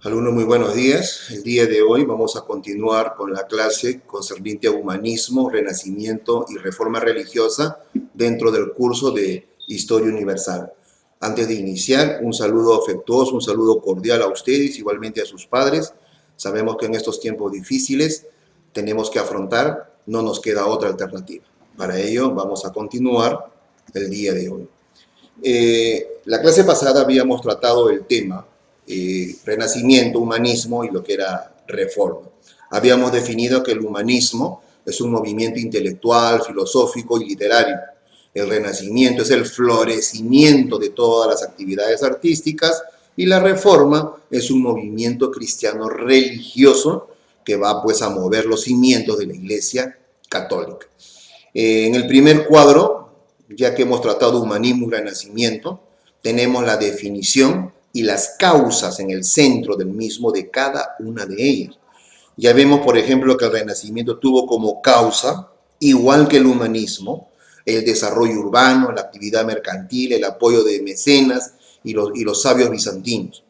Alumnos, muy buenos días. El día de hoy vamos a continuar con la clase concerniente a humanismo, renacimiento y reforma religiosa dentro del curso de Historia Universal. Antes de iniciar, un saludo afectuoso, un saludo cordial a ustedes, igualmente a sus padres. Sabemos que en estos tiempos difíciles tenemos que afrontar, no nos queda otra alternativa. Para ello vamos a continuar el día de hoy. La clase pasada habíamos tratado el tema renacimiento, humanismo y lo que era reforma. Habíamos definido que el humanismo es un movimiento intelectual, filosófico y literario. El renacimiento es el florecimiento de todas las actividades artísticas y la reforma es un movimiento cristiano religioso que va pues a mover los cimientos de la Iglesia católica. En el primer cuadro, ya que hemos tratado humanismo y renacimiento, tenemos la definición y las causas en el centro del mismo de cada una de ellas. Ya vemos, por ejemplo, que el Renacimiento tuvo como causa, igual que el humanismo, el desarrollo urbano, la actividad mercantil, el apoyo de mecenas y los sabios bizantinos.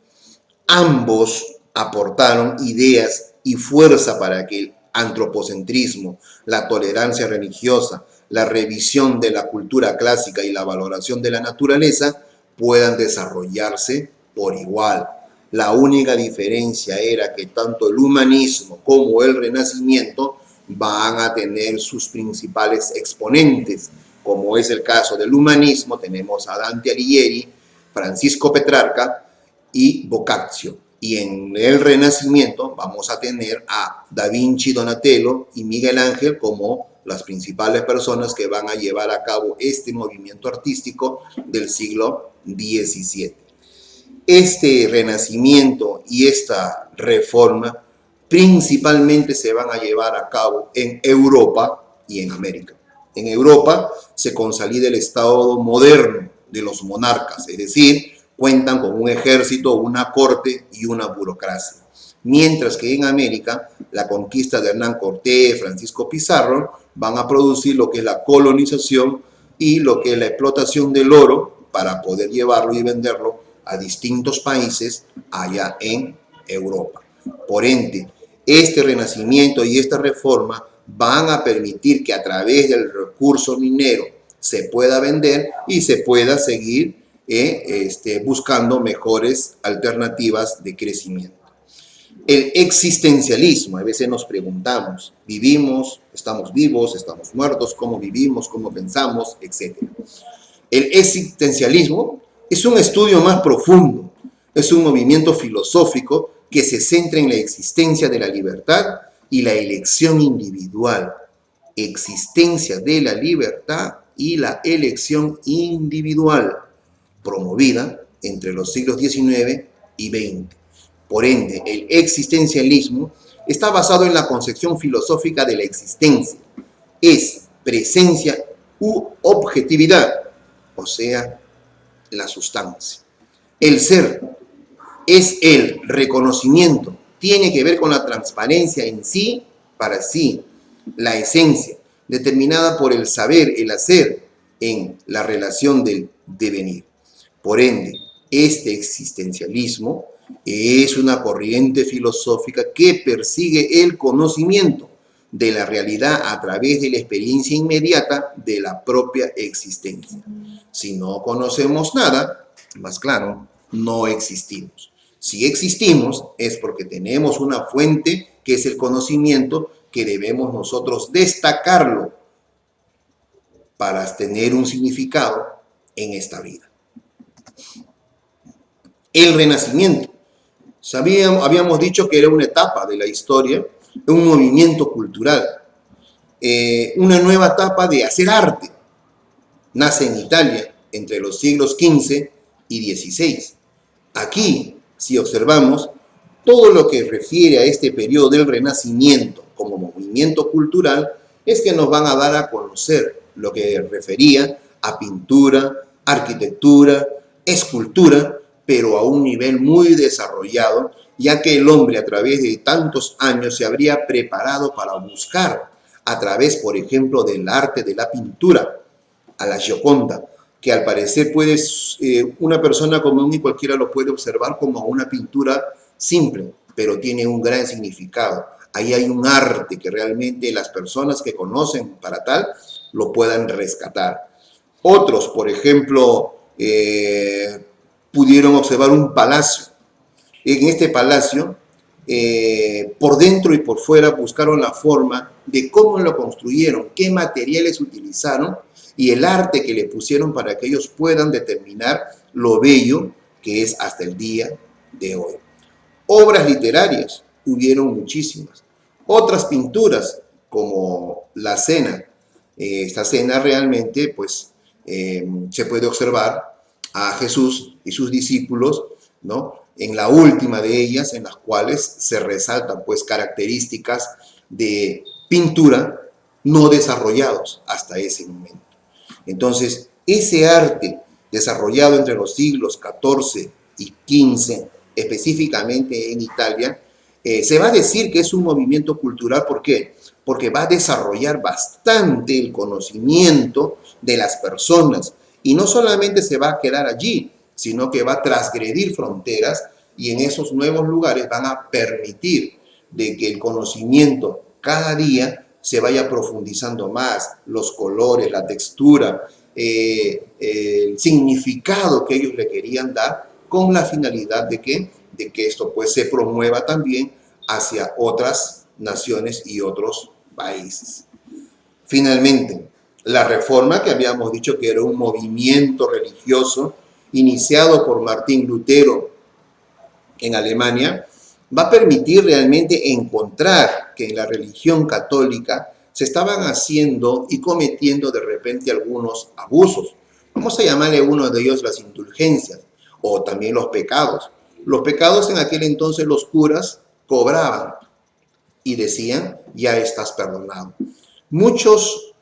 Ambos aportaron ideas y fuerza para que el antropocentrismo, la tolerancia religiosa, la revisión de la cultura clásica y la valoración de la naturaleza puedan desarrollarse por igual. La única diferencia era que tanto el humanismo como el renacimiento van a tener sus principales exponentes, como es el caso del humanismo. Tenemos a Dante Alighieri, Francisco Petrarca y Boccaccio. Y en el Renacimiento vamos a tener a Da Vinci, Donatello y Miguel Ángel como las principales personas que van a llevar a cabo este movimiento artístico del siglo XVII. Este renacimiento y esta reforma principalmente se van a llevar a cabo en Europa y en América. En Europa se consolida el Estado moderno de los monarcas, es decir, cuentan con un ejército, una corte y una burocracia. Mientras que en América, la conquista de Hernán Cortés, Francisco Pizarro, van a producir lo que es la colonización y lo que es la explotación del oro para poder llevarlo y venderlo a distintos países allá en Europa. Por ende, este renacimiento y esta reforma van a permitir que a través del recurso minero se pueda vender y se pueda seguir buscando mejores alternativas de crecimiento. El existencialismo, a veces nos preguntamos, ¿vivimos? ¿Estamos vivos? ¿Estamos muertos? ¿Cómo vivimos? ¿Cómo pensamos? Etcétera. El existencialismo es un estudio más profundo, es un movimiento filosófico que se centra en la existencia de la libertad y la elección individual. Existencia de la libertad y la elección individual, promovida entre los siglos XIX y XX. Por ende, el existencialismo está basado en la concepción filosófica de la existencia. Es presencia u objetividad, o sea, la sustancia. El ser es el reconocimiento, tiene que ver con la transparencia en sí, para sí, la esencia, determinada por el saber, el hacer, en la relación del devenir. Por ende, este existencialismo es una corriente filosófica que persigue el conocimiento de la realidad a través de la experiencia inmediata de la propia existencia. Si no conocemos nada, más claro, no existimos. Si existimos es porque tenemos una fuente que es el conocimiento que debemos nosotros destacarlo para tener un significado en esta vida. El Renacimiento. Habíamos dicho que era una etapa de la historia, un movimiento cultural, una nueva etapa de hacer arte. Nace en Italia entre los siglos XV y XVI. Aquí, si observamos, todo lo que refiere a este periodo del Renacimiento como movimiento cultural es que nos van a dar a conocer lo que refería a pintura, arquitectura, escultura, pero a un nivel muy desarrollado, ya que el hombre a través de tantos años se habría preparado para buscar a través, por ejemplo, del arte de la pintura, a la Gioconda, que al parecer una persona común y cualquiera lo puede observar como una pintura simple, pero tiene un gran significado. Ahí hay un arte que realmente las personas que conocen para tal lo puedan rescatar. Otros, por ejemplo, pudieron observar un palacio. En este palacio, por dentro y por fuera, buscaron la forma de cómo lo construyeron, qué materiales utilizaron y el arte que le pusieron para que ellos puedan determinar lo bello que es hasta el día de hoy. Obras literarias, hubieron muchísimas. Otras pinturas, como la cena. Esta cena realmente, pues, se puede observar a Jesús y sus discípulos, ¿no? En la última de ellas, en las cuales se resaltan, pues, características de pintura no desarrollados hasta ese momento. Entonces, ese arte desarrollado entre los siglos XIV y XV, específicamente en Italia, se va a decir que es un movimiento cultural. ¿Por qué? Porque va a desarrollar bastante el conocimiento de las personas y no solamente se va a quedar allí, sino que va a transgredir fronteras y en esos nuevos lugares van a permitir de que el conocimiento cada día se vaya profundizando más, los colores, la textura, el significado que ellos le querían dar con la finalidad de que esto pues se promueva también hacia otras naciones y otros países. Finalmente, la Reforma, que habíamos dicho que era un movimiento religioso iniciado por Martín Lutero en Alemania, va a permitir realmente encontrar que en la religión católica se estaban haciendo y cometiendo de repente algunos abusos. Vamos a llamarle uno de ellos las indulgencias o también los pecados. Los pecados en aquel entonces los curas cobraban y decían, ya estás perdonado. Muchos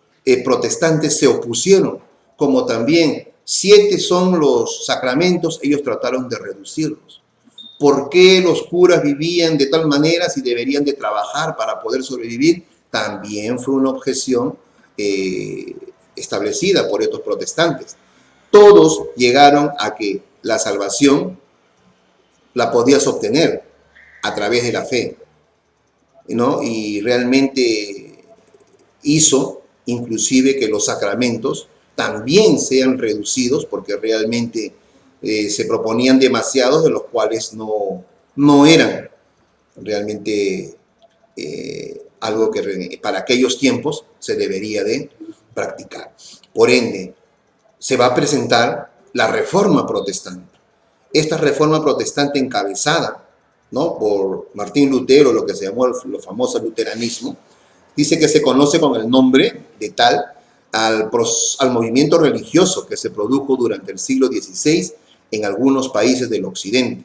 protestantes se opusieron, como también 7 son los sacramentos, ellos trataron de reducirlos. ¿Por qué los curas vivían de tal manera si deberían de trabajar para poder sobrevivir? También fue una objeción establecida por estos protestantes. Todos llegaron a que la salvación la podías obtener a través de la fe, ¿no? Y realmente hizo inclusive que los sacramentos también sean reducidos, porque realmente se proponían demasiados, de los cuales no eran realmente algo que para aquellos tiempos se debería de practicar. Por ende, se va a presentar la Reforma Protestante. Esta Reforma Protestante encabezada, ¿no?, por Martín Lutero, lo que se llamó el famoso luteranismo, dice que se conoce con el nombre de tal al movimiento religioso que se produjo durante el siglo XVI en algunos países del occidente,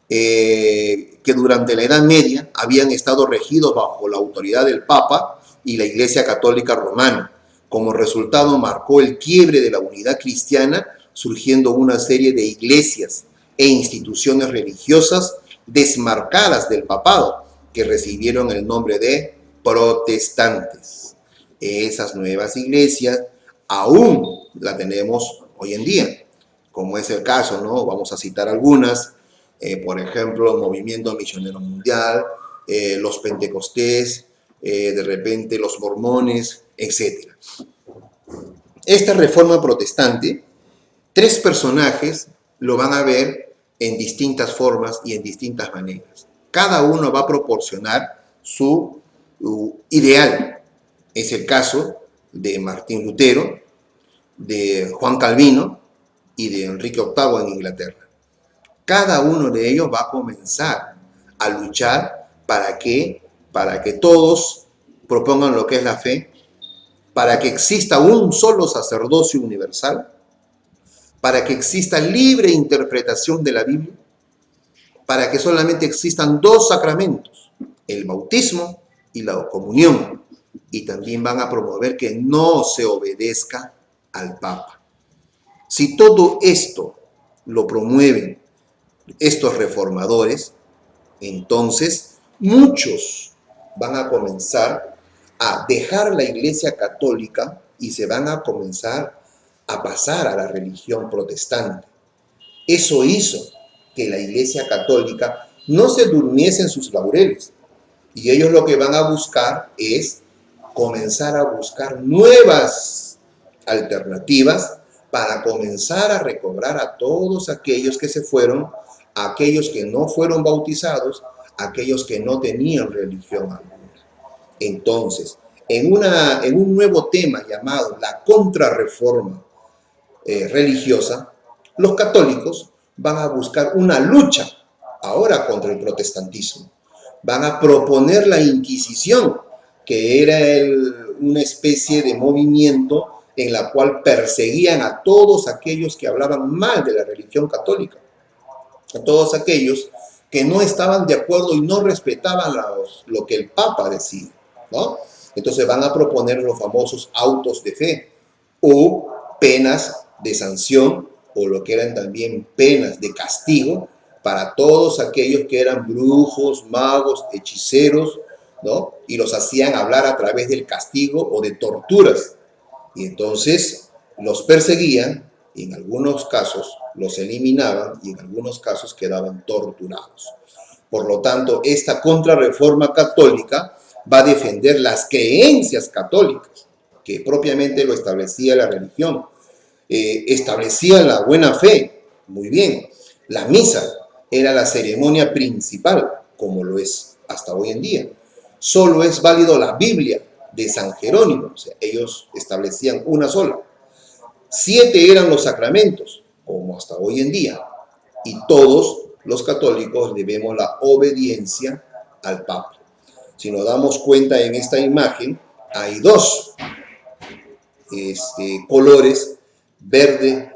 que durante la Edad Media habían estado regidos bajo la autoridad del Papa y la Iglesia Católica Romana. Como resultado, marcó el quiebre de la unidad cristiana, surgiendo una serie de iglesias e instituciones religiosas desmarcadas del papado, que recibieron el nombre de protestantes. Esas nuevas iglesias aún la tenemos hoy en día, como es el caso, ¿no? Vamos a citar algunas, por ejemplo, Movimiento Misionero Mundial, los Pentecostés, de repente los mormones, etc. Esta reforma protestante, 3 personajes lo van a ver en distintas formas y en distintas maneras. Cada uno va a proporcionar su ideal. Es el caso de Martín Lutero, de Juan Calvino y de Enrique VIII en Inglaterra. Cada uno de ellos va a comenzar a luchar para que todos propongan lo que es la fe, para que exista un solo sacerdocio universal, para que exista libre interpretación de la Biblia, para que solamente existan 2 sacramentos, el bautismo y la comunión, y también van a promover que no se obedezca al Papa. Si todo esto lo promueven estos reformadores, entonces muchos van a comenzar a dejar la Iglesia Católica y se van a comenzar a pasar a la religión protestante. Eso hizo que la Iglesia Católica no se durmiese en sus laureles. Y ellos lo que van a buscar es comenzar a buscar nuevas alternativas para comenzar a recobrar a todos aquellos que se fueron, aquellos que no fueron bautizados, aquellos que no tenían religión alguna. Entonces, en un nuevo tema llamado la contrarreforma religiosa, los católicos van a buscar una lucha ahora contra el protestantismo. Van a proponer la Inquisición, que era una especie de movimiento en la cual perseguían a todos aquellos que hablaban mal de la religión católica, a todos aquellos que no estaban de acuerdo y no respetaban lo que el Papa decía, ¿no? Entonces van a proponer los famosos autos de fe o penas de sanción o lo que eran también penas de castigo para todos aquellos que eran brujos, magos, hechiceros, ¿no? Y los hacían hablar a través del castigo o de torturas. Y entonces los perseguían y en algunos casos los eliminaban y en algunos casos quedaban torturados. Por lo tanto, esta contrarreforma católica va a defender las creencias católicas, que propiamente lo establecía la religión. Establecía la buena fe, muy bien. La misa era la ceremonia principal, como lo es hasta hoy en día. Solo es válido la Biblia de San Jerónimo, o sea, ellos establecían una sola. 7 eran los sacramentos, como hasta hoy en día, y todos los católicos debemos la obediencia al Papa. Si nos damos cuenta en esta imagen, hay dos colores, verde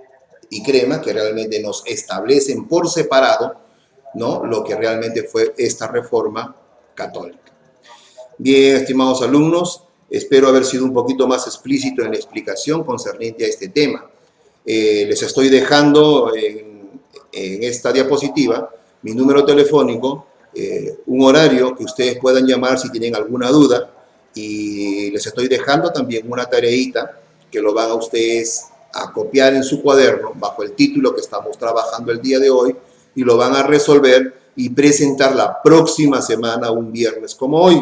y crema, que realmente nos establecen por separado, ¿no?, lo que realmente fue esta reforma católica. Bien, estimados alumnos, espero haber sido un poquito más explícito en la explicación concerniente a este tema. Les estoy dejando en esta diapositiva mi número telefónico, un horario que ustedes puedan llamar si tienen alguna duda, y les estoy dejando también una tareita que lo van a ustedes a copiar en su cuaderno bajo el título que estamos trabajando el día de hoy y lo van a resolver y presentar la próxima semana, un viernes como hoy.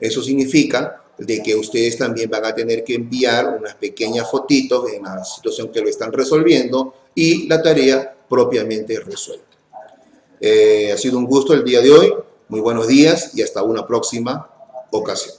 Eso significa de que ustedes también van a tener que enviar unas pequeñas fotitos en la situación que lo están resolviendo y la tarea propiamente resuelta. Ha sido un gusto el día de hoy. Muy buenos días y hasta una próxima ocasión.